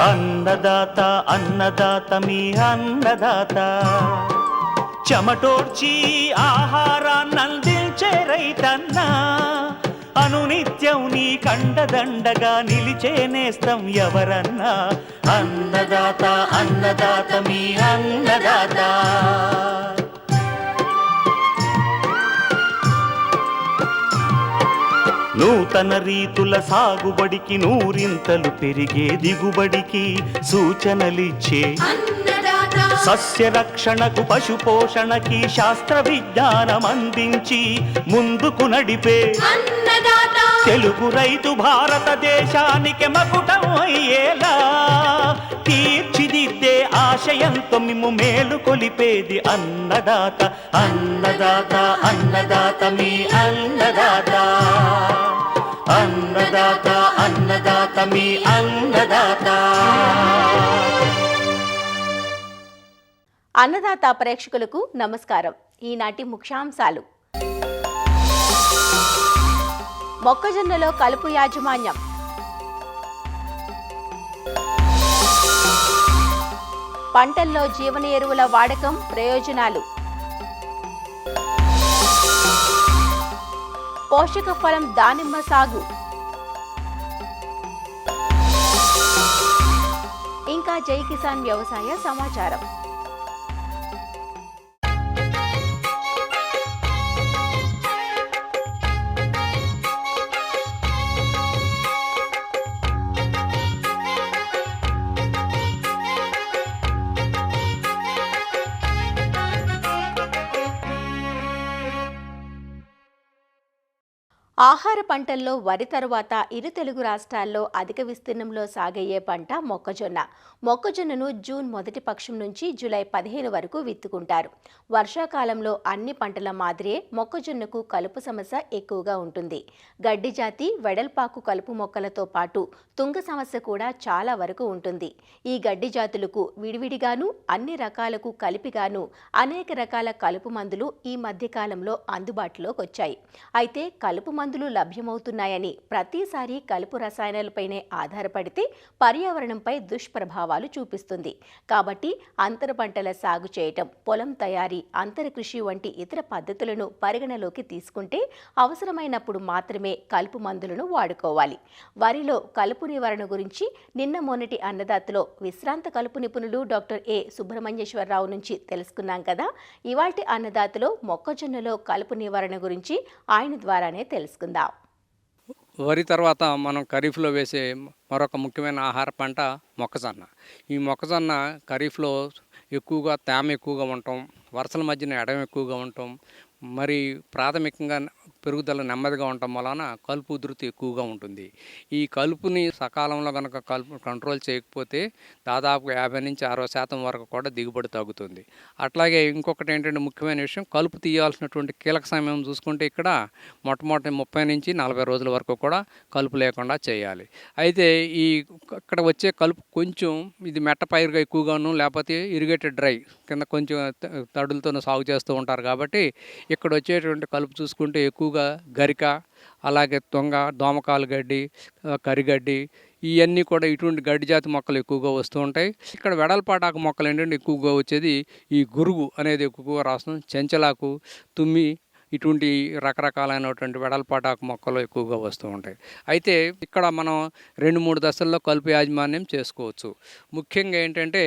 అన్నదాత అన్నదాత మీ అన్నదాత, చెమటోడ్చి ఆహారాన్నందించే రైతన్నా, అనునిత్యం నీ కండదండగా నిలిచే నేస్తం ఎవరన్నా. అన్నదాత అన్నదాత మీ అన్నదాత. నూతన రీతుల సాగుబడికి, నూరింతలు పెరిగే దిగుబడికి సూచనలిచ్చే సస్య రక్షణకు, పశు పోషణకి శాస్త్ర విజ్ఞానం అందించి ముందుకు నడిపే తెలుగు రైతు భారతదేశానికి మకుటం అయ్యేలా తీర్చిదిద్దే ఆశయంతో మిమ్ము మేలు కొలిపేది అన్నదాత. అన్నదాత అన్నదాత మీ అన్నదాత. అన్నదాత అన్నదాత మీ అన్నదాత. అన్నదాత ప్రేక్షకులకు నమస్కారం. ఈనాటి ముఖ్యాంశాలు: మొక్కజొన్నలో కలుపు యాజమాన్యం, పంటల్లో జీవన ఎరువుల వాడకం ప్రయోజనాలు, పోషక ఫలం దానిమ్మ సాగు, ఇంకా జై కిసాన్ వ్యవసాయ సమాచారం. ఆహార పంటల్లో వరి తరువాత ఇరు తెలుగు రాష్ట్రాల్లో అధిక విస్తీర్ణంలో సాగయ్యే పంట మొక్కజొన్న. మొక్కజొన్నను జూన్ మొదటి పక్షం నుంచి జూలై 15 వరకు విత్తుకుంటారు. వర్షాకాలంలో అన్ని పంటల మాదిరే మొక్కజొన్నకు కలుపు సమస్య ఎక్కువగా ఉంటుంది. గడ్డి జాతి, వెడల్పాకు కలుపు మొక్కలతో పాటు తుంగ సమస్య కూడా చాలా వరకు ఉంటుంది. ఈ గడ్డి జాతులకు విడివిడిగాను, అన్ని రకాలకు కలిపిగాను అనేక రకాల కలుపు మందులు ఈ మధ్యకాలంలో అందుబాటులోకి వచ్చాయి. అయితే కలుపు మందులు లభ్యమవుతున్నాయని ప్రతిసారి కలుపు రసాయనాలపైనే ఆధారపడితే పర్యావరణంపై దుష్ప్రభావాలు చూపిస్తుంది. కాబట్టి అంతర పంటల సాగు చేయటం, పొలం తయారీ, అంతర కృషి వంటి ఇతర పద్ధతులను పరిగణలోకి తీసుకుంటే అవసరమైనప్పుడు మాత్రమే కలుపు మందులను వాడుకోవాలి. వరిలో కలుపు నివారణ గురించి నిన్న మొన్నటి అన్నదాతలో విశ్రాంత కలుపు నిపుణులు డాక్టర్ ఏ సుబ్రహ్మణ్యేశ్వరరావు నుంచి తెలుసుకున్నాం కదా. ఇవాల్టి అన్నదాతలో మొక్కజొన్నలో కలుపు నివారణ గురించి ఆయన ద్వారానే తెలుసుకుందాం. వరి తర్వాత మనం ఖరీఫ్లో వేసే మరొక ముఖ్యమైన ఆహార పంట మొక్కజొన్న. ఈ మొక్కజొన్న ఖరీఫ్లో ఎక్కువగా తేమ ఎక్కువగా ఉండటం, వరుసల మధ్యన ఎడం ఎక్కువగా ఉండటం, మరి ప్రాథమికంగా పెరుగుదల నెమ్మదిగా ఉండటం వలన కలుపు ఉధృతి ఎక్కువగా ఉంటుంది. ఈ కలుపుని సకాలంలో కనుక కలుపు కంట్రోల్ చేయకపోతే దాదాపు 50 నుంచి 60% వరకు కూడా దిగుబడి తగ్గుతుంది. అట్లాగే ఇంకొకటి ఏంటంటే ముఖ్యమైన విషయం, కలుపు తీయాల్సినటువంటి కీలక సమయం చూసుకుంటే ఇక్కడ మొట్టమొదటి 30 నుంచి 40 రోజుల వరకు కూడా కలుపు లేకుండా చేయాలి. అయితే ఇక్కడ వచ్చే కలుపు కొంచెం ఇది మెట్ట పైరుగా ఎక్కువగాను, లేకపోతే ఇరిగేటెడ్ డ్రై కింద కొంచెం తడులతో సాగు చేస్తూ ఉంటారు. కాబట్టి ఇక్కడ వచ్చేటువంటి కలుపు చూసుకుంటే ఎక్కువగా గరిక, అలాగే తొంగ, దోమకాలు గడ్డి, కరిగడ్డి, ఇవన్నీ కూడా ఇటువంటి గడ్డి జాతి మొక్కలు ఎక్కువగా వస్తూ ఉంటాయి. ఇక్కడ వెడల్పాటాకు మొక్కలు ఏంటంటే ఎక్కువగా వచ్చేది ఈ గురుగు అనేది ఎక్కువగా రాస్తాం, చెంచలాకు, తుమ్మి, ఇటువంటి రకరకాలైనటువంటి వెడల్పాటాకు మొక్కలు ఎక్కువగా వస్తూ ఉంటాయి. అయితే ఇక్కడ మనం 2-3 దశల్లో కలుపు యాజమాన్యం చేసుకోవచ్చు. ముఖ్యంగా ఏంటంటే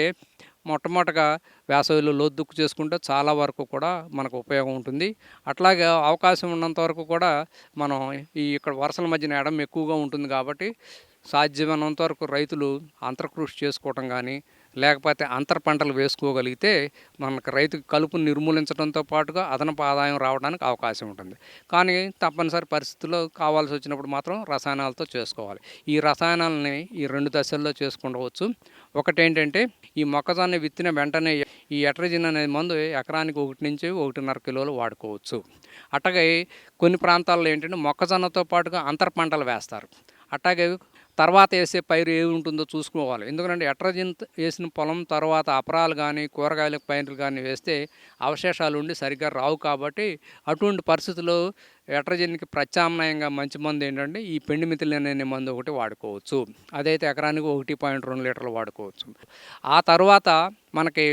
మొట్టమొదటిగా వేసవిలో లోతుదుక్కు చేసుకుంటే చాలా వరకు కూడా మనకు ఉపయోగం ఉంటుంది. అట్లాగే అవకాశం ఉన్నంత వరకు కూడా మనం ఇక్కడ వరుసల మధ్యన ఎడం ఎక్కువగా ఉంటుంది కాబట్టి సాధ్యమైనంత వరకు రైతులు అంతర్కృషి చేసుకోవటం కానీ, లేకపోతే అంతర పంటలు వేసుకోగలిగితే మనకు రైతుకి కలుపును నిర్మూలించడంతో పాటుగా అదనపు ఆదాయం రావడానికి అవకాశం ఉంటుంది. కానీ తప్పనిసరి పరిస్థితుల్లో కావాల్సి వచ్చినప్పుడు మాత్రం రసాయనాలతో చేసుకోవాలి. ఈ రసాయనాలని ఈ 2 దశల్లో చేసుకుంటవచ్చు. ఒకటేంటంటే ఈ మొక్కజొన్న విత్తిన వెంటనే ఈ ఎట్రజిన్ అనే మందు ఎకరానికి 1 నుంచి 1.5 కిలోలు వాడుకోవచ్చు. అట్లాగే కొన్ని ప్రాంతాల్లో ఏంటంటే మొక్కజొన్నతో పాటుగా అంతర పంటలు వేస్తారు. అట్లాగే తర్వాత వేసే పైరు ఏమి ఉంటుందో చూసుకోవాలి. ఎందుకంటే ఎట్రజిన్ వేసిన పొలం తర్వాత అపరాలు కానీ, కూరగాయల పైర్లు కానీ వేస్తే అవశేషాలు ఉండి సరిగ్గా రావు. కాబట్టి అటువంటి పరిస్థితుల్లో ఎట్రజన్కి ప్రత్యామ్నాయంగా మంచి మందు ఏంటంటే ఈ పెండి మిథిలిన్ అనే మందు ఒకటి వాడుకోవచ్చు. అదైతే ఎకరానికి 1.2 లీటర్లు వాడుకోవచ్చు. ఆ తర్వాత మనకి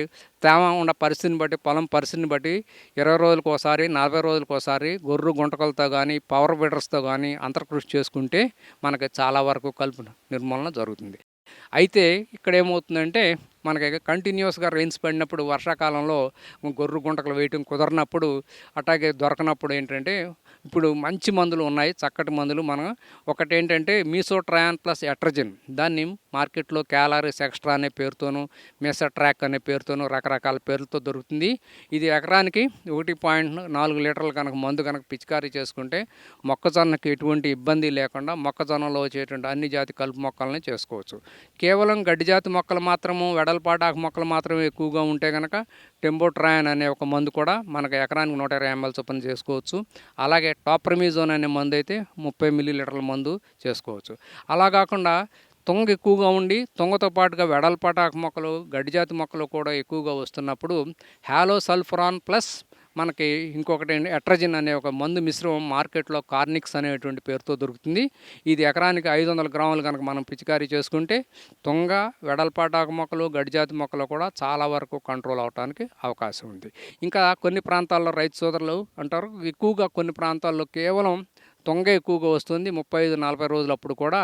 తేమ ఉన్న పరిస్థితిని బట్టి, పొలం పరిస్థితిని బట్టి 20 రోజులకు ఒకసారి, 40 రోజులకు ఒకసారి గొర్రు గుంటకలతో కానీ, పవర్ బీడర్స్తో కానీ అంతర్కృషి చేసుకుంటే మనకి చాలా వరకు కలుపు నిర్మూలన జరుగుతుంది. అయితే ఇక్కడ ఏమవుతుందంటే మనకి కంటిన్యూస్గా రెయిన్స్ పడినప్పుడు వర్షాకాలంలో గొర్రు గుంటకలు వేయటం కుదరనప్పుడు, అట్లాగే దొరకనప్పుడు ఏంటంటే ఇప్పుడు మంచి మందులు ఉన్నాయి, చక్కటి మందులు. మనం ఒకటేంటంటే మీసోట్రయాన్ ప్లస్ ఎట్రజిన్, దాన్ని మార్కెట్లో క్యాలరీస్ ఎక్స్ట్రా అనే పేరుతోనూ, మెసట్రాక్ అనే పేరుతోనూ రకరకాల పేర్లతో దొరుకుతుంది. ఇది ఎకరానికి 1.4 లీటర్లు కనుక మందు కనుక పిచికారీ చేసుకుంటే మొక్కజొన్నకి ఎటువంటి ఇబ్బంది లేకుండా మొక్కజొన్నలో వచ్చేటువంటి అన్ని జాతి కలుపు మొక్కల్ని చేసుకోవచ్చు. కేవలం గడ్డి జాతి మొక్కలు మాత్రము, వెడల్పాటు ఆకు మొక్కలు మాత్రమే ఎక్కువగా ఉంటే కనుక టెంబోట్రాయన్ అనే ఒక మందు కూడా మనకు ఎకరానికి 120 ml చొప్పున చేసుకోవచ్చు. అలాగే టాప్రమిజోన్ అనే మందు అయితే 30 మిల్లీలీటర్ల మందు చేసుకోవచ్చు. అలా కాకుండా తుంగ ఎక్కువగా ఉండి తుంగతో పాటుగా వెడల్పాటు ఆకు మొక్కలు, గడ్డి జాతి మొక్కలు కూడా ఎక్కువగా వస్తున్నప్పుడు హ్యాలోసల్ఫరాన్ ప్లస్ మనకి ఇంకొకటి ఎట్రజిన్ అనే ఒక మందు మిశ్రమం మార్కెట్లో కార్నిక్స్ అనేటువంటి పేరుతో దొరుకుతుంది. ఇది ఎకరానికి 500 గ్రాములు కనుక మనం పిచికారీ చేసుకుంటే తుంగ, వెడల్పాటాకు మొక్కలు, గడ్డిజాతి మొక్కలు కూడా చాలా వరకు కంట్రోల్ అవడానికి అవకాశం ఉంది. ఇంకా కొన్ని ప్రాంతాల్లో రైతు సోదరులు అంటారు, ఎక్కువగా కొన్ని ప్రాంతాల్లో కేవలం తుంగ ఎక్కువగా వస్తుంది 35-40 రోజులప్పుడు కూడా.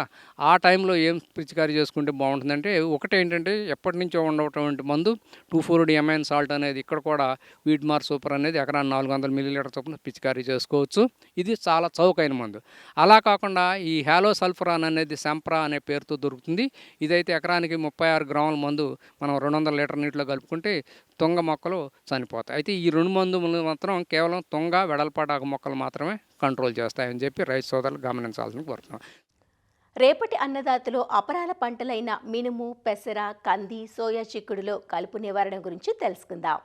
ఆ టైంలో ఏం పిచికారీ చేసుకుంటే బాగుంటుందంటే, ఒకటేంటంటే ఎప్పటి నుంచో ఉండేటువంటి మందు 2,4-డిఅమైన్ సాల్ట్ అనేది ఇక్కడ కూడా వీడ్మార్ సూపర్ అనేది ఎకరాన్ని 400 మిల్లీలీటర్ చొప్పున పిచికారీ చేసుకోవచ్చు. ఇది చాలా చౌకైన మందు. అలా కాకుండా ఈ హ్యాలోసల్ఫరాన్ అనేది సెంప్రా అనే పేరుతో దొరుకుతుంది. ఇదైతే ఎకరానికి 36 గ్రాముల మందు మనం 200 లీటర్ నీటిలో కలుపుకుంటే తుంగ మొక్కలు చనిపోతాయి. అయితే ఈ 2 మందులు మాత్రం కేవలం తుంగ, వెడల్పాటాకు మొక్కలు మాత్రమే కంట్రోల్ చేస్తాయని చెప్పి రైతు సోదరులు గమనించాల్సిన కోరుతున్నాం. రేపటి అన్నదాతలో అపరాల పంటలైన మినుము, పెసర, కంది, సోయా చిక్కుడులో కలుపు నివారణ గురించి తెలుసుకుందాం.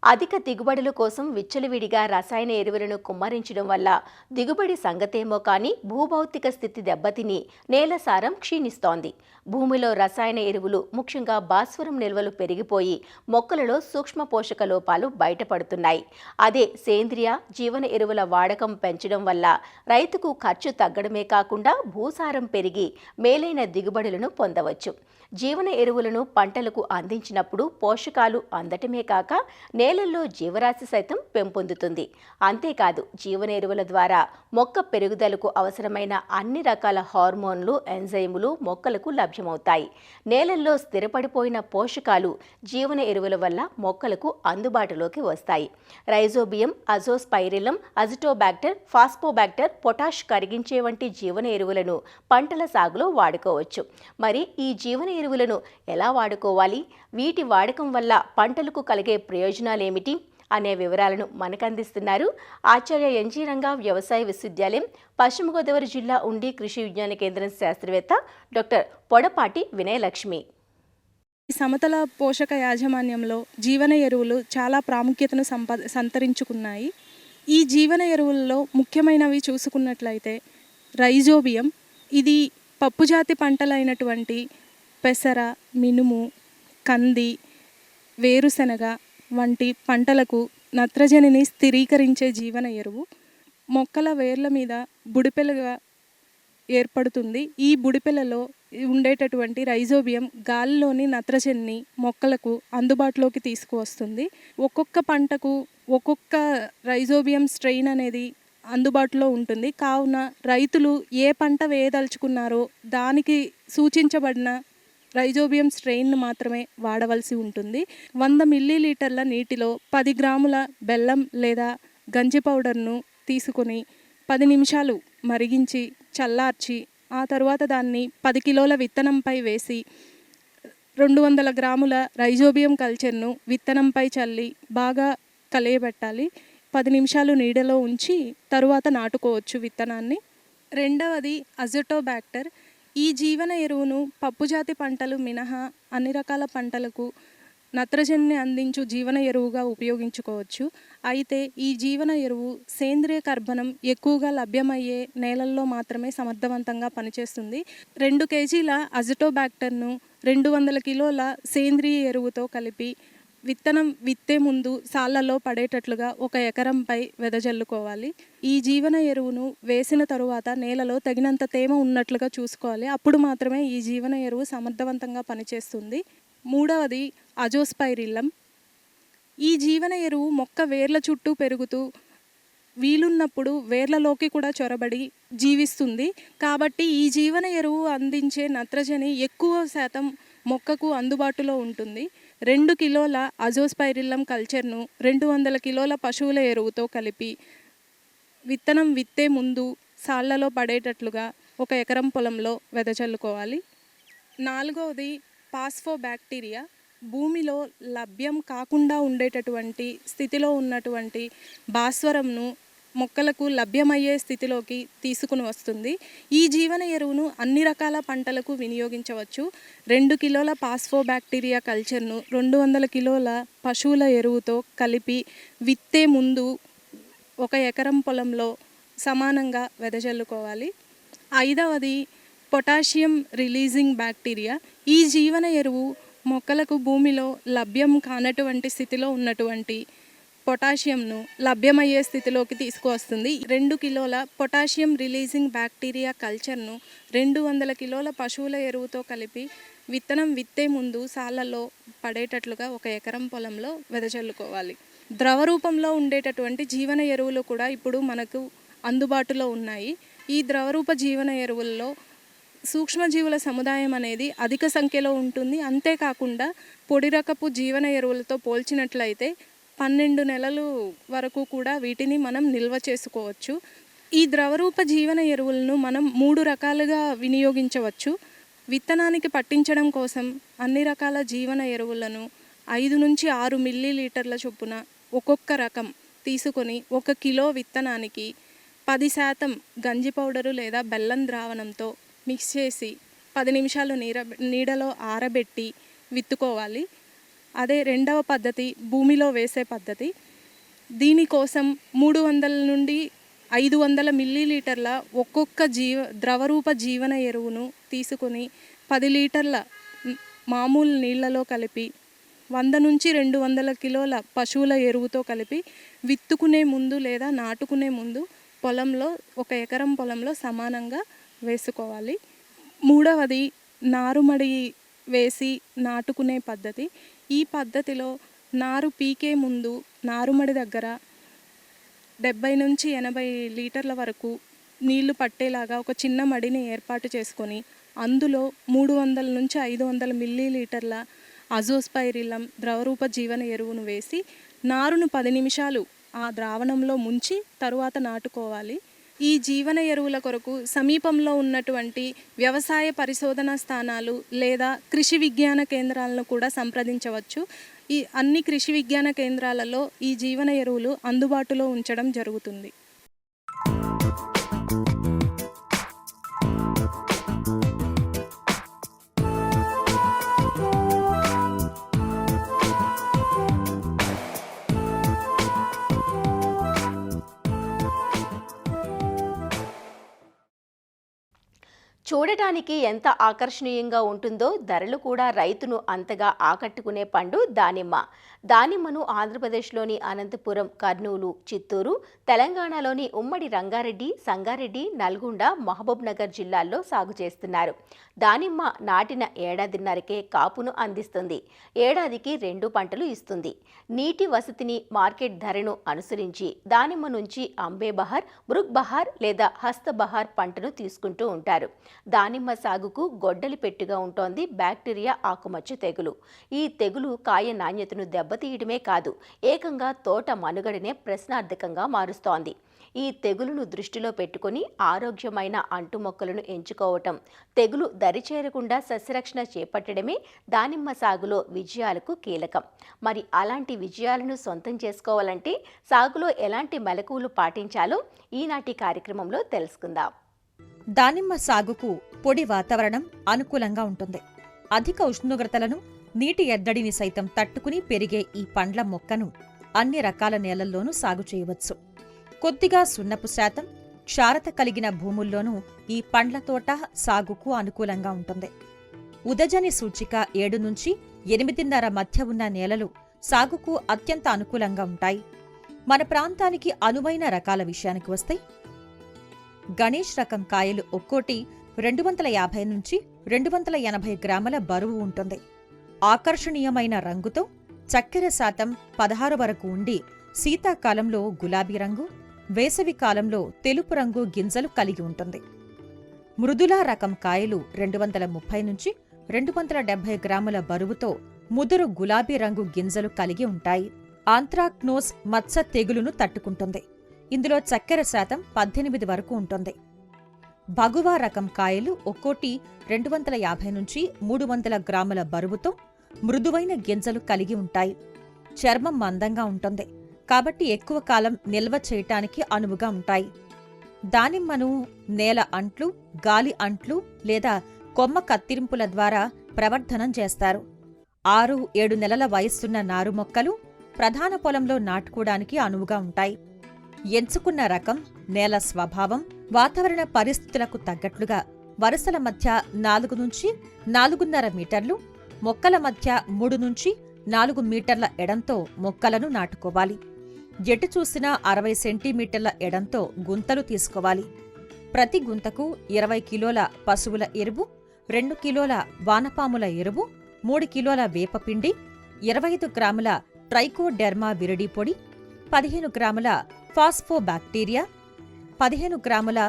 అధిక దిగుబడుల కోసం విచ్చలవిడిగా రసాయన ఎరువులను కుమ్మరించడం వల్ల దిగుబడి సంగతేమో కానీ భూభౌతిక స్థితి దెబ్బతిని నేల సారం క్షీణిస్తోంది. భూమిలో రసాయన ఎరువులు, ముఖ్యంగా భాస్వరం నిల్వలు పెరిగిపోయి మొక్కలలో సూక్ష్మ పోషక లోపాలు బయటపడుతున్నాయి. అదే సేంద్రియ జీవన ఎరువుల వాడకం పెంచడం వల్ల రైతుకు ఖర్చు తగ్గడమే కాకుండా భూసారం పెరిగి మేలైన దిగుబడులను పొందవచ్చు. జీవన ఎరువులను పంటలకు అందించినప్పుడు పోషకాలు అందటమే కాక నేలల్లో జీవరాశి సైతం పెంపొందుతుంది. అంతేకాదు జీవన ఎరువుల ద్వారా మొక్క పెరుగుదలకు అవసరమైన అన్ని రకాల హార్మోన్లు, ఎంజైములు మొక్కలకు లభ్యమవుతాయి. నేలల్లో స్థిరపడిపోయిన పోషకాలు జీవన ఎరువుల వల్ల మొక్కలకు అందుబాటులోకి వస్తాయి. రైజోబియం, అజోస్పైరిలం, అజిటోబాక్టర్, ఫాస్ఫోబాక్టర్, పొటాష్ కరిగించే వంటి జీవన ఎరువులను పంటల సాగులో వాడుకోవచ్చు. మరి ఈ జీవన ఎరువులను ఎలా వాడుకోవాలి, వీటి వాడకం వల్ల పంటలకు కలిగే ప్రయోజనాలేమిటి అనే వివరాలను మనకు అందిస్తున్నారు ఆచార్య ఎన్జీ రంగా వ్యవసాయ విశ్వవిద్యాలయం, పశ్చిమ గోదావరి జిల్లా ఉండి కృషి విజ్ఞాన కేంద్రం శాస్త్రవేత్త డాక్టర్ పొడపాటి వినయలక్ష్మి. సమతల పోషక యాజమాన్యంలో జీవన ఎరువులు చాలా ప్రాముఖ్యతను సంతరించుకున్నాయి. ఈ జీవన ఎరువుల్లో ముఖ్యమైనవి చూసుకున్నట్లయితే రైజోబియం, ఇది పప్పుజాతి పంటలైనటువంటి పెసర, మినుము, కంది, వేరుశనగ వంటి పంటలకు నత్రజనిని స్థిరీకరించే జీవన ఎరువు. మొక్కల వేర్ల మీద బుడిపెలుగా ఏర్పడుతుంది. ఈ బుడిపెలలో ఉండేటటువంటి రైజోబియం గాలిలోని నత్రజనిని మొక్కలకు అందుబాటులోకి తీసుకువస్తుంది. ఒక్కొక్క పంటకు ఒక్కొక్క రైజోబియం స్ట్రెయిన్ అనేది అందుబాటులో ఉంటుంది. కావున రైతులు ఏ పంట వేయదలుచుకున్నారో దానికి సూచించబడిన రైజోబియం స్ట్రెయిన్ను మాత్రమే వాడవలసి ఉంటుంది. 100 మిల్లీలీటర్ల నీటిలో 10 గ్రాముల బెల్లం లేదా గంజి పౌడర్ను తీసుకొని 10 నిమిషాలు మరిగించి చల్లార్చి ఆ తరువాత దాన్ని 10 కిలోల విత్తనంపై వేసి 200 గ్రాముల రైజోబియం కల్చర్ను విత్తనంపై చల్లి బాగా కలియబెట్టాలి. 10 నిమిషాలు నీడలో ఉంచి తరువాత నాటుకోవచ్చు విత్తనాన్ని. రెండవది అజిటోబాక్టర్. ఈ జీవన ఎరువును పప్పుజాతి పంటలు మినహా అన్ని రకాల పంటలకు నత్రజనిని అందించు జీవన ఎరువుగా ఉపయోగించుకోవచ్చు. అయితే ఈ జీవన ఎరువు సేంద్రియ కర్బనం ఎక్కువగా లభ్యమయ్యే నేలల్లో మాత్రమే సమర్థవంతంగా పనిచేస్తుంది. 2 కేజీల అజిటోబ్యాక్టర్ను 200 కిలోల సేంద్రియ ఎరువుతో కలిపి విత్తనం విత్తే ముందు సాళ్లలో పడేటట్లుగా 1 ఎకరంపై వెదజల్లుకోవాలి. ఈ జీవన ఎరువును వేసిన తరువాత నేలలో తగినంత తేమ ఉన్నట్లుగా చూసుకోవాలి. అప్పుడు మాత్రమే ఈ జీవన ఎరువు సమర్థవంతంగా పనిచేస్తుంది. మూడవది అజోస్పైరిల్లం. ఈ జీవన ఎరువు మొక్క వేర్ల చుట్టూ పెరుగుతూ వీలున్నప్పుడు వేర్లలోకి కూడా చొరబడి జీవిస్తుంది. కాబట్టి ఈ జీవన ఎరువు అందించే నత్రజని ఎక్కువ శాతం మొక్కకు అందుబాటులో ఉంటుంది. 2 కిలోల అజోస్పైరిల్లం కల్చర్ను 200 కిలోల పశువుల ఎరువుతో కలిపి విత్తనం విత్తే ముందు సాళ్లలో పడేటట్లుగా 1 ఎకరం పొలంలో వెదజల్లుకోవాలి. 4వది పాస్ఫోబ్యాక్టీరియా. భూమిలో లభ్యం కాకుండా ఉండేటటువంటి స్థితిలో ఉన్నటువంటి భాస్వరంను మొక్కలకు లభ్యమయ్యే స్థితిలోకి తీసుకుని వస్తుంది. ఈ జీవన ఎరువును అన్ని రకాల పంటలకు వినియోగించవచ్చు. 2 కిలోల పాస్ఫోబ్యాక్టీరియా కల్చర్ను 200 కిలోల పశువుల ఎరువుతో కలిపి విత్తే ముందు 1 ఎకరం పొలంలో సమానంగా వెదజల్లుకోవాలి. 5వది పొటాషియం రిలీజింగ్ బ్యాక్టీరియా. ఈ జీవన ఎరువు మొక్కలకు భూమిలో లభ్యం కానటువంటి స్థితిలో ఉన్నటువంటి పొటాషియంను లభ్యమయ్యే స్థితిలోకి తీసుకువస్తుంది. 2 కిలోల పొటాషియం రిలీజింగ్ బ్యాక్టీరియా కల్చర్ను 200 కిలోల పశువుల ఎరువుతో కలిపి విత్తనం విత్తే ముందు సాళ్లలో పడేటట్లుగా 1 ఎకరం పొలంలో వెదజల్లుకోవాలి. ద్రవ రూపంలో ఉండేటటువంటి జీవన ఎరువులు కూడా ఇప్పుడు మనకు అందుబాటులో ఉన్నాయి. ఈ ద్రవరూప జీవన ఎరువుల్లో సూక్ష్మజీవుల సముదాయం అనేది అధిక సంఖ్యలో ఉంటుంది. అంతేకాకుండా పొడి రకపు జీవన ఎరువులతో పోల్చినట్లయితే 12 నెలలు వరకు కూడా వీటిని మనం నిల్వ చేసుకోవచ్చు. ఈ ద్రవరూప జీవన ఎరువులను మనం 3 రకాలుగా వినియోగించవచ్చు. విత్తనానికి పట్టించడం కోసం అన్ని రకాల జీవన ఎరువులను 5 నుంచి 6 మిల్లీలీటర్ల చొప్పున ఒక్కొక్క రకం తీసుకొని 1 కిలో విత్తనానికి 10% గంజి పౌడరు లేదా బెల్లం ద్రావణంతో మిక్స్ చేసి 10 నిమిషాలు నీడలో ఆరబెట్టి విత్తుకోవాలి. అదే రెండవ పద్ధతి భూమిలో వేసే పద్ధతి. దీనికోసం 300 నుండి 500 మిల్లీలీటర్ల ఒక్కొక్క ద్రవరూప జీవన ఎరువును తీసుకొని 10 లీటర్ల మామూలు నీళ్లలో కలిపి 100 నుంచి 200 కిలోల పశువుల ఎరువుతో కలిపి విత్తుకునే ముందు లేదా నాటుకునే ముందు పొలంలో 1 ఎకరం పొలంలో సమానంగా వేసుకోవాలి. మూడవది నారుమడి వేసి నాటుకునే పద్ధతి. ఈ పద్ధతిలో నారు పీకే ముందు నారుమడి దగ్గర 70 నుంచి 80 లీటర్ల వరకు నీళ్లు పట్టేలాగా ఒక చిన్న మడిని ఏర్పాటు చేసుకొని అందులో 300 నుంచి 500 మిల్లీలీటర్ల అజోస్పైరిల్లం ద్రవరూప జీవన ఎరువును వేసి నారును 10 నిమిషాలు ఆ ద్రావణంలో ముంచి తరువాత నాటుకోవాలి. ఈ జీవన ఎరువుల కొరకు సమీపంలో ఉన్నటువంటి వ్యవసాయ పరిశోధనా స్థానాలు లేదా కృషి విజ్ఞాన కేంద్రాలను కూడా సంప్రదించవచ్చు. ఈ అన్ని కృషి విజ్ఞాన కేంద్రాలలో ఈ జీవన ఎరువులు అందుబాటులో ఉంచడం జరుగుతుంది. చూడటానికి ఎంత ఆకర్షణీయంగా ఉంటుందో ధరలు కూడా రైతును అంతగా ఆకట్టుకునే పండు దానిమ్మ. దానిమ్మను ఆంధ్రప్రదేశ్లోని అనంతపురం, కర్నూలు, చిత్తూరు, తెలంగాణలోని ఉమ్మడి రంగారెడ్డి, సంగారెడ్డి, నల్గొండ, మహబూబ్ నగర్ జిల్లాల్లో సాగు చేస్తున్నారు. దానిమ్మ నాటిన ఏడాదిన్నరకే కాపును అందిస్తుంది. ఏడాదికి 2 పంటలు ఇస్తుంది. నీటి వసతిని, మార్కెట్ ధరను అనుసరించి దానిమ్మ నుంచి అంబే బహార్, మృగ్ బహార్ లేదా హస్త బహార్ పంటను తీసుకుంటూ ఉంటారు. దానిమ్మ సాగుకు గొడ్డలి పెట్టుగా ఉంటోంది బ్యాక్టీరియా ఆకుమచ్చ తెగులు. ఈ తెగులు కాయ నాణ్యతను దెబ్బతీయడమే కాదు, ఏకంగా తోట మనుగడనే ప్రశ్నార్థకంగా మారుస్తోంది. ఈ తెగులును దృష్టిలో పెట్టుకుని ఆరోగ్యమైన అంటు మొక్కలను ఎంచుకోవటం, తెగులు దరిచేరకుండా సస్యరక్షణ చేపట్టడమే దానిమ్మ సాగులో విజయాలకు కీలకం. మరి అలాంటి విజయాలను సొంతం చేసుకోవాలంటే సాగులో ఎలాంటి మెలకువలు పాటించాలో ఈనాటి కార్యక్రమంలో తెలుసుకుందాం. దానిమ్మ సాగుకు పొడి వాతావరణం అనుకూలంగా ఉంటుంది. అధిక ఉష్ణోగ్రతలను నీటి ఎద్దడిని సైతం తట్టుకుని పెరిగే ఈ పండ్ల మొక్కను అన్ని రకాల నేలల్లోనూ సాగు చేయవచ్చు. కొద్దిగా సున్నపు శాతం, క్షారత కలిగిన భూముల్లోనూ ఈ పండ్ల తోట సాగుకు అనుకూలంగా ఉంటుంది. ఉదజని సూచిక 7 నుంచి 8.5 మధ్య ఉన్న నేలలు సాగుకు అత్యంత అనుకూలంగా ఉంటాయి. మన ప్రాంతానికి అనువైన రకాల విషయానికి వస్తే గణేష్ రకం కాయలు ఒక్కోటి 250 నుంచి 280 గ్రాముల బరువు ఉంటుంది. ఆకర్షణీయమైన రంగుతో చక్కెర శాతం 16 వరకు ఉండి శీతాకాలంలో గులాబీ రంగు, వేసవి కాలంలో తెలుపు రంగు గింజలు కలిగి ఉంటుంది. మృదులా రకం కాయలు 230 నుంచి 270 గ్రాముల బరువుతో ముదురు గులాబీ రంగు గింజలు కలిగి ఉంటాయి. ఆంత్రాక్నోస్ మత్స తెగులును తట్టుకుంటుంది. ఇందులో చక్కెర శాతం 18 వరకు ఉంటుంది. భగువా రకం కాయలు ఒక్కోటి 250 నుంచి 300 గ్రాముల బరువుతో మృదువైన గింజలు కలిగి ఉంటాయి. చర్మం మందంగా ఉంటుంది కాబట్టి ఎక్కువ కాలం నిల్వ చేయటానికి అనువుగా ఉంటాయి. దానిమ్మను నేల అంట్లు, గాలి అంట్లు లేదా కొమ్మ కత్తిరింపుల ద్వారా ప్రవర్ధనం చేస్తారు. 6-7 నెలల వయస్సున్న నారు మొక్కలు ప్రధాన పొలంలో నాటుకోవడానికి అనువుగా ఉంటాయి. ఎంచుకున్న రకం, నేల స్వభావం, వాతావరణ పరిస్థితులకు తగ్గట్లుగా వరుసల మధ్య 4 నుంచి 4.5 మీటర్లు, మొక్కల మధ్య 3 నుంచి 4 మీటర్ల ఎడంతో మొక్కలను నాటుకోవాలి. ఎటు చూసినా 60 సెంటీమీటర్ల ఎడంతో గుంతలు తీసుకోవాలి. ప్రతి గుంతకు 20 కిలోల పశువుల ఎరువు, 2 కిలోల వానపాముల ఎరువు, 3 కిలోల వేపపిండి, 25 గ్రాముల ట్రైకోడెర్మా విరిడి పొడి, 15 గ్రాముల ఫాస్ఫోబాక్టీరియా, 15 గ్రాముల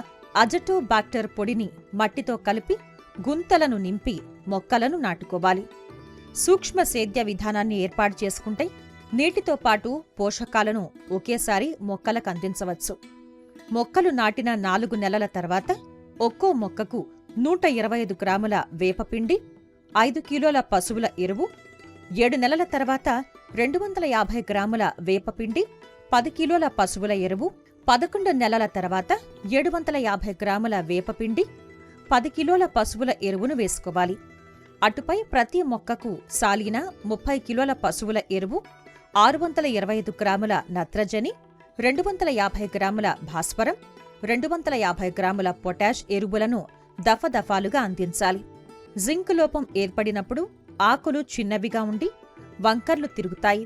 అజటోబాక్టర్ పొడిని మట్టితో కలిపి గుంతలను నింపి మొక్కలను నాటుకోవాలి. సూక్ష్మ సేద్య విధానాన్ని ఏర్పాటు చేసుకుంటే నీటితో పాటు పోషకాలను ఒకేసారి మొక్కలకు అందించవచ్చు. మొక్కలు నాటిన 4 నెలల తర్వాత ఒక్కో మొక్కకు 125 గ్రాముల వేపపిండి, 5 కిలోల పశువుల ఎరువు, 7 నెలల తర్వాత 250 గ్రాముల వేపపిండి, 10 కిలోల పశువుల ఎరువు, 11 నెలల తర్వాత 750 గ్రాముల వేపపిండి, 10 కిలోల పశువుల ఎరువును వేసుకోవాలి. అటుపై ప్రతి మొక్కకు సాలిన 30 కిలోల పశువుల ఎరువు, 625 గ్రాముల నత్రజని, 250 గ్రాముల భాస్వరం, 250 గ్రాముల పొటాష్ ఎరువులను దఫదఫాలుగా అందించాలి. జింక్ లోపం ఏర్పడినప్పుడు ఆకులు చిన్నవిగా ఉండి వంకర్లు తిరుగుతాయి.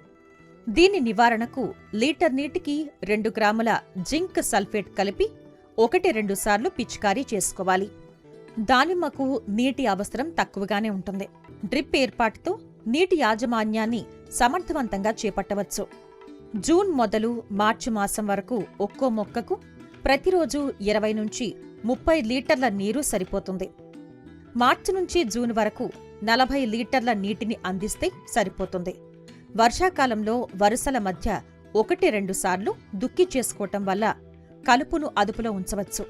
దీని నివారణకు లీటర్ నీటికి 2 గ్రాముల జింక్ సల్ఫేట్ కలిపి 1-2 సార్లు పిచికారీ చేసుకోవాలి. దానిమ్మకు నీటి అవసరం తక్కువగానే ఉంటుంది. డ్రిప్ ఏర్పాటుతో నీటి యాజమాన్యాన్ని సమర్థవంతంగా చేపట్టవచ్చు. జూన్ మొదలు మార్చి మాసం వరకు ఒక్కో మొక్కకు ప్రతిరోజు 20 నుంచి 30 లీటర్ల నీరు సరిపోతుంది. మార్చి నుంచి జూన్ వరకు 40 లీటర్ల నీటిని అందిస్తే సరిపోతుంది. వర్షాకాలంలో వరుసల మధ్య 1-2 సార్లు దుక్కి చేసుకోవటం వల్ల కలుపును అదుపులో ఉంచవచ్చు.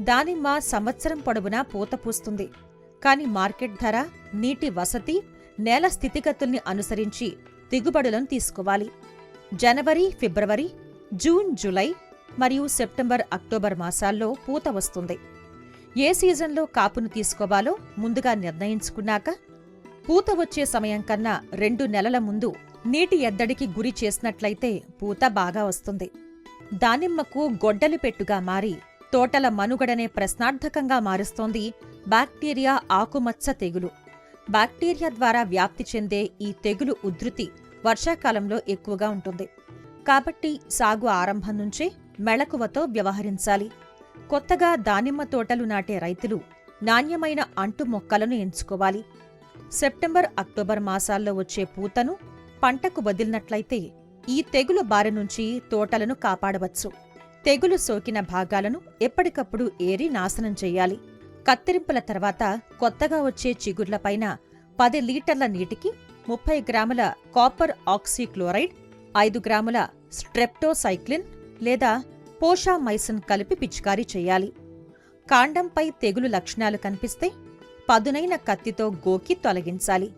దానిమ్మ సంవత్సరం పొడవునా పూత పూస్తుంది. కాని మార్కెట్ ధర, నీటి వసతి, నేల స్థితిగతుల్ని అనుసరించి దిగుబడులను తీసుకోవాలి. జనవరి, ఫిబ్రవరి, జూన్, జూలై మరియు సెప్టెంబర్, అక్టోబర్ మాసాల్లో పూత వస్తుంది. ఏ సీజన్లో కాపును తీసుకోవాలో ముందుగా నిర్ణయించుకున్నాక పూత వచ్చే సమయం కన్నా 2 నెలల ముందు నీటి ఎద్దడికి గురి చేసినట్లయితే పూత బాగా వస్తుంది. దానిమ్మకు గొడ్డలి పెట్టుగా మారి తోటల మనుగడనే ప్రశ్నార్థకంగా మారుస్తోంది బ్యాక్టీరియా ఆకుమచ్చ తెగులు. బ్యాక్టీరియా ద్వారా వ్యాప్తి చెందే ఈ తెగులు ఉధృతి వర్షాకాలంలో ఎక్కువగా ఉంటుంది. కాబట్టి సాగు ఆరంభం నుంచే మెళకువతో వ్యవహరించాలి. కొత్తగా దానిమ్మ తోటలు నాటే రైతులు నాణ్యమైన అంటు మొక్కలను ఎంచుకోవాలి. సెప్టెంబర్, అక్టోబర్ మాసాల్లో వచ్చే పూతను పంటకు వదిలినట్లయితే ఈ తెగులు బారి నుంచి తోటలను కాపాడవచ్చు. తెగులు సోకిన భాగాలను ఎప్పటికప్పుడు ఏరి నాశనం చెయ్యాలి. కత్తిరింపుల తర్వాత కొత్తగా వచ్చే చిగుర్లపైన 10 లీటర్ల నీటికి 30 గ్రాముల కాపర్ ఆక్సీక్లోరైడ్, 5 గ్రాముల స్ట్రెప్టోసైక్లిన్ లేదా పోషామైసిన్ కలిపి పిచికారీ చెయ్యాలి. కాండంపై తెగులు లక్షణాలు కనిపిస్తే పదునైన కత్తితో గోకి తొలగించాలి.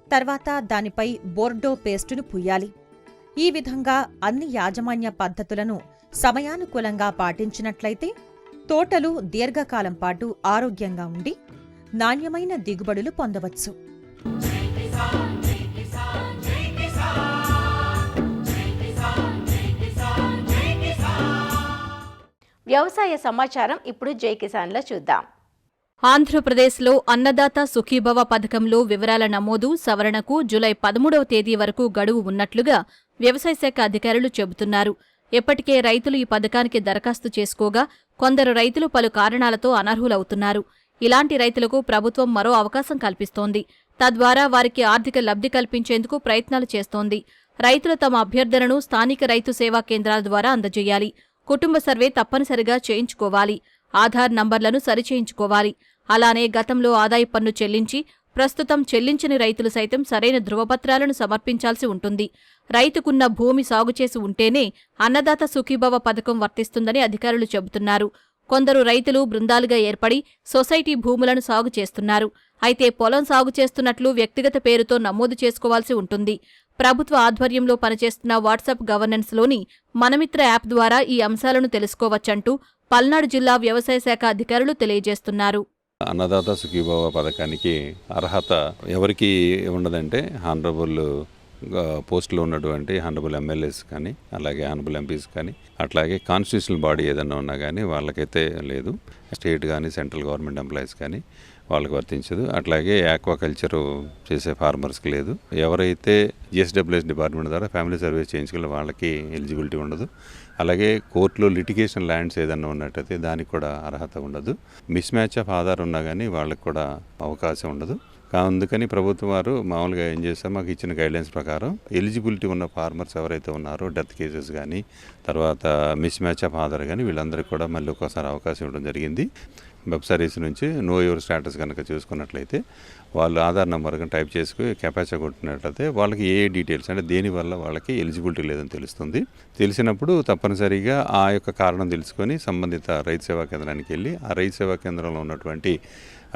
తర్వాత దానిపై బోర్డో పేస్టును పుయ్యాలి. ఈ విధంగా అన్ని యాజమాన్య పద్ధతులను సమయానుకూలంగా పాటించినట్లయితే తోటలు దీర్ఘకాలం పాటు ఆరోగ్యంగా ఉండి నాణ్యమైన దిగుబడులు పొందవచ్చు. వ్యవసాయ సమాచారం ఇప్పుడు జై కిసాన్లో చూద్దాం. ఆంధ్రప్రదేశ్లో అన్నదాత సుఖీభవ పథకంలో వివరాల నమోదు సవరణకు జూలై 13వ తేదీ వరకు గడువు ఉన్నట్లుగా వ్యవసాయ శాఖ అధికారులు చెబుతున్నారు. ఇప్పటికే రైతులు ఈ పథకానికి దరఖాస్తు చేసుకోగా కొందరు రైతులు పలు కారణాలతో అనర్హులవుతున్నారు. ఇలాంటి రైతులకు ప్రభుత్వం మరో అవకాశం కల్పిస్తోంది. తద్వారా వారికి ఆర్థిక లబ్ధి కల్పించేందుకు ప్రయత్నాలు చేస్తోంది. రైతులు తమ అభ్యర్థనను స్థానిక రైతు సేవా కేంద్రాల ద్వారా అందజేయాలి. కుటుంబ సర్వే తప్పనిసరిగా చేయించుకోవాలి. ఆధార్ నంబర్లను సరిచేయించుకోవాలి. అలానే గతంలో ఆదాయ పన్ను చెల్లించి ప్రస్తుతం చెల్లించని రైతులు సైతం సరైన ధృవపత్రాలను సమర్పించాల్సి ఉంటుంది. రైతుకున్న భూమి సాగు చేసి ఉంటేనే అన్నదాత సుఖీభవ పథకం వర్తిస్తుందని అధికారులు చెబుతున్నారు. కొందరు రైతులు బృందాలుగా ఏర్పడి సొసైటీ భూములను సాగు చేస్తున్నారు. అయితే పొలం సాగు చేస్తున్నట్లు వ్యక్తిగత పేరుతో నమోదు చేసుకోవాల్సి ఉంటుంది. ప్రభుత్వ ఆధ్వర్యంలో పనిచేస్తున్న వాట్సాప్ గవర్నెన్స్లోని మనమిత్ర యాప్ ద్వారా ఈ అంశాలను తెలుసుకోవచ్చంటూ పల్నాడు జిల్లా వ్యవసాయ శాఖ అధికారులు తెలియజేస్తున్నారు. అన్నదాత సుఖీభవ పథకానికి అర్హత ఎవరికి ఉండదంటే హానరబుల్ పోస్టులో ఉన్నటువంటి హానరబుల్ ఎమ్మెల్యేస్ కానీ అలాగే హానరబుల్ ఎంపీస్ కానీ అట్లాగే కాన్స్టిట్యూషనల్ బాడీ ఏదైనా ఉన్నా కానీ వాళ్ళకైతే లేదు. స్టేట్ కానీ సెంట్రల్ గవర్నమెంట్ ఎంప్లాయీస్ కానీ వాళ్ళకి వర్తించదు. అట్లాగే ఆక్వాకల్చరు చేసే ఫార్మర్స్కి లేదు. ఎవరైతే జిఎస్డబ్ల్యూఎస్ డిపార్ట్మెంట్ ద్వారా ఫ్యామిలీ సర్వీస్ చేయించుకుని వాళ్ళకి ఎలిజిబిలిటీ ఉండదు. అలాగే కోర్టులో లిటిగేషన్ ల్యాండ్స్ ఏదన్నా ఉన్నట్టయితే దానికి కూడా అర్హత ఉండదు. మిస్ మ్యాచ్ ఆఫ్ ఆధార్ ఉన్నా కానీ వాళ్ళకి కూడా అవకాశం ఉండదు. అందుకని ప్రభుత్వం వారు మామూలుగా ఏం చేస్తారు, మాకు ఇచ్చిన గైడ్లైన్స్ ప్రకారం ఎలిజిబిలిటీ ఉన్న ఫార్మర్స్ ఎవరైతే ఉన్నారో డెత్ కేసెస్ కానీ తర్వాత మిస్ మ్యాచ్ ఆఫ్ ఆధార్ కానీ వీళ్ళందరికీ కూడా మళ్ళీ ఒకసారి అవకాశం ఇవ్వడం జరిగింది. వెబ్ సర్వీస్ నుంచి నో యువర్ స్టేటస్ కనుక చూసుకున్నట్లయితే వాళ్ళు ఆధార్ నెంబర్ కనుక టైప్ చేసుకుని కెపాచా కొట్టినట్లయితే వాళ్ళకి ఏ డీటెయిల్స్ అంటే దేనివల్ల వాళ్ళకి ఎలిజిబిలిటీ లేదని తెలుస్తుంది. తెలిసినప్పుడు తప్పనిసరిగా ఆ యొక్క కారణం తెలుసుకొని సంబంధిత రైతు సేవా కేంద్రానికి వెళ్ళి ఆ రైతు సేవా కేంద్రంలో ఉన్నటువంటి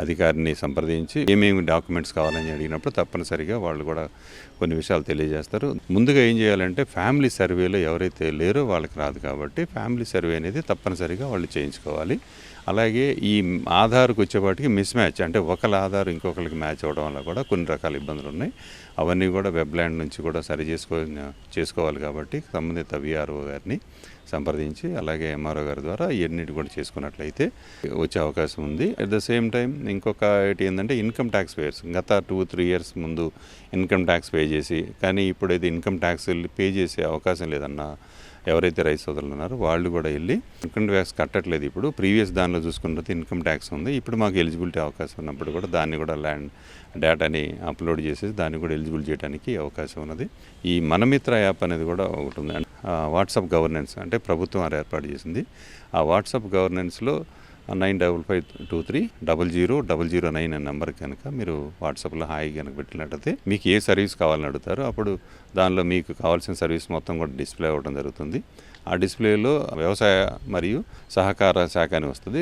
అధికారిని సంప్రదించి ఏమేమి డాక్యుమెంట్స్ కావాలని అడిగినప్పుడు తప్పనిసరిగా వాళ్ళు కూడా కొన్ని విషయాలు తెలియజేస్తారు. ముందుగా ఏం చేయాలంటే ఫ్యామిలీ సర్వేలో ఎవరైతే లేరో వాళ్ళకి రాదు కాబట్టి ఫ్యామిలీ సర్వే అనేది తప్పనిసరిగా వాళ్ళు చేయించుకోవాలి. అలాగే ఈ ఆధార్కి వచ్చేపాటికి మిస్ మ్యాచ్ అంటే ఒకళ్ళ ఆధార్ ఇంకొకరికి మ్యాచ్ అవ్వడం వల్ల కూడా కొన్ని రకాల ఇబ్బందులు ఉన్నాయి. అవన్నీ కూడా వెబ్ ల్యాండ్ నుంచి కూడా సరి చేసుకోవాలి కాబట్టి సంబంధిత విఆర్ఓ గారిని సంప్రదించి అలాగే ఎంఆర్ఓ గారి ద్వారా ఇవన్నిటి కూడా చేసుకున్నట్లయితే వచ్చే అవకాశం ఉంది. అట్ ద సేమ్ టైం ఇంకొకటి ఏంటంటే ఇన్కమ్ ట్యాక్స్ పేయర్స్ గత 2-3 ఇయర్స్ ముందు ఇన్కమ్ ట్యాక్స్ పే చేసి కానీ ఇప్పుడైతే ఇన్కమ్ ట్యాక్స్ పే చేసే అవకాశం లేదన్న ఎవరైతే రైతు సోదరులు ఉన్నారో వాళ్ళు కూడా వెళ్ళి ఇన్కమ్ ట్యాక్స్ కట్టట్లేదు. ఇప్పుడు ప్రీవియస్ దానిలో చూసుకున్నట్టు ఇన్కమ్ ట్యాక్స్ ఉంది. ఇప్పుడు మాకు ఎలిజిబిలిటీ అవకాశం ఉన్నప్పుడు కూడా దాన్ని కూడా ల్యాండ్ డేటాని అప్లోడ్ చేసేసి దాన్ని కూడా ఎలిజిబుల్ చేయడానికి అవకాశం ఉన్నది. ఈ మనమిత్ర యాప్ అనేది కూడా ఒకటి ఉంది. వాట్సాప్ గవర్నెన్స్ అంటే ప్రభుత్వం వారు ఏర్పాటు చేసింది. ఆ వాట్సాప్ గవర్నెన్స్లో 9553000009 అనే నెంబర్ కనుక మీరు వాట్సాప్లో హాయి కనుక పెట్టినట్టయితే మీకు ఏ సర్వీస్ కావాలని అడుగుతారో అప్పుడు దానిలో మీకు కావాల్సిన సర్వీస్ మొత్తం కూడా డిస్ప్లే అవ్వడం జరుగుతుంది. ఆ డిస్ప్లేలో వ్యవసాయ మరియు సహకార శాఖ అని వస్తుంది.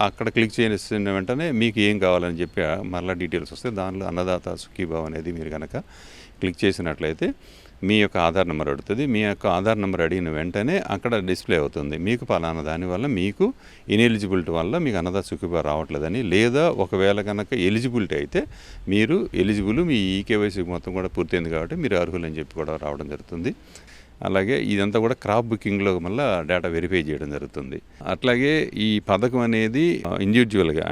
అక్కడ క్లిక్ చేసిన వెంటనే మీకు ఏం కావాలని చెప్పి మరలా డీటెయిల్స్ వస్తాయి. దానిలో అన్నదాత సుఖీభావ్ అనేది మీరు కనుక క్లిక్ చేసినట్లయితే మీ యొక్క ఆధార్ నెంబర్ అడుగుతుంది. మీ యొక్క ఆధార్ నెంబర్ అడిగిన వెంటనే అక్కడ డిస్ప్లే అవుతుంది మీకు పలానా దానివల్ల మీకు ఇన్ఎలిజిబిలిటీ వల్ల మీకు అన్నదాత సుఖీభావ్ రావట్లేదని, లేదా ఒకవేళ కనుక ఎలిజిబిలిటీ అయితే మీరు ఎలిజిబుల్ మీ ఈకేవైసీ మొత్తం కూడా పూర్తయింది కాబట్టి మీరు అర్హులని చెప్పి కూడా రావడం జరుగుతుంది. అలాగే ఇదంతా కూడా క్రాప్ బుకింగ్లో మళ్ళీ డేటా వెరిఫై చేయడం జరుగుతుంది. అట్లాగే ఈ పథకం అనేది ఇండివిజువల్గా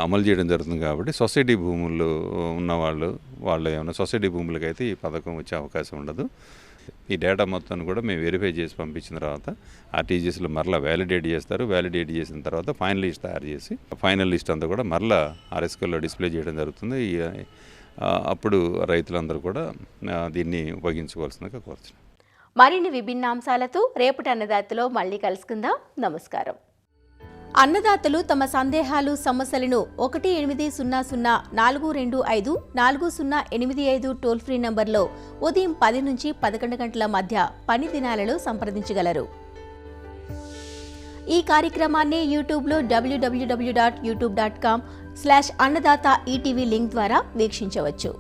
అమలు చేయడం జరుగుతుంది కాబట్టి సొసైటీ భూములు ఉన్నవాళ్ళు ఏమైనా సొసైటీ భూములకి అయితే ఈ పథకం వచ్చే అవకాశం ఉండదు. ఈ డేటా మొత్తాన్ని కూడా మేము వెరిఫై చేసి పంపించిన తర్వాత ఆర్టీజీఎస్లో మరలా వ్యాలిడేట్ చేస్తారు. వ్యాలిడేట్ చేసిన తర్వాత ఫైనల్ లిస్ట్ తయారు చేసి ఫైనల్ లిస్ట్ అంతా కూడా మరలా ఆర్ఎస్కేలో డిస్ప్లే చేయడం జరుగుతుంది. అప్పుడు రైతులందరూ కూడా దీన్ని ఉపయోగించుకోవాల్సిందిగా కోరుతున్నాను. మరిన్ని విభిన్న అంశాలతో రేపటి అన్నదాతలో మళ్ళీ కలుసుకుందాం. నమస్కారం. అన్నదాతలు తమ సందేహాలు సమస్యలను 1800-425-4085 టోల్ ఫ్రీ నంబర్లో ఉదయం 10 నుంచి 11 గంటల మధ్య పని దినాలలో సంప్రదించగలరు. ఈ కార్యక్రమాన్ని యూట్యూబ్లో www.youtube.com/అన్నదాత ఈటీవీ లింక్ ద్వారా వీక్షించవచ్చు.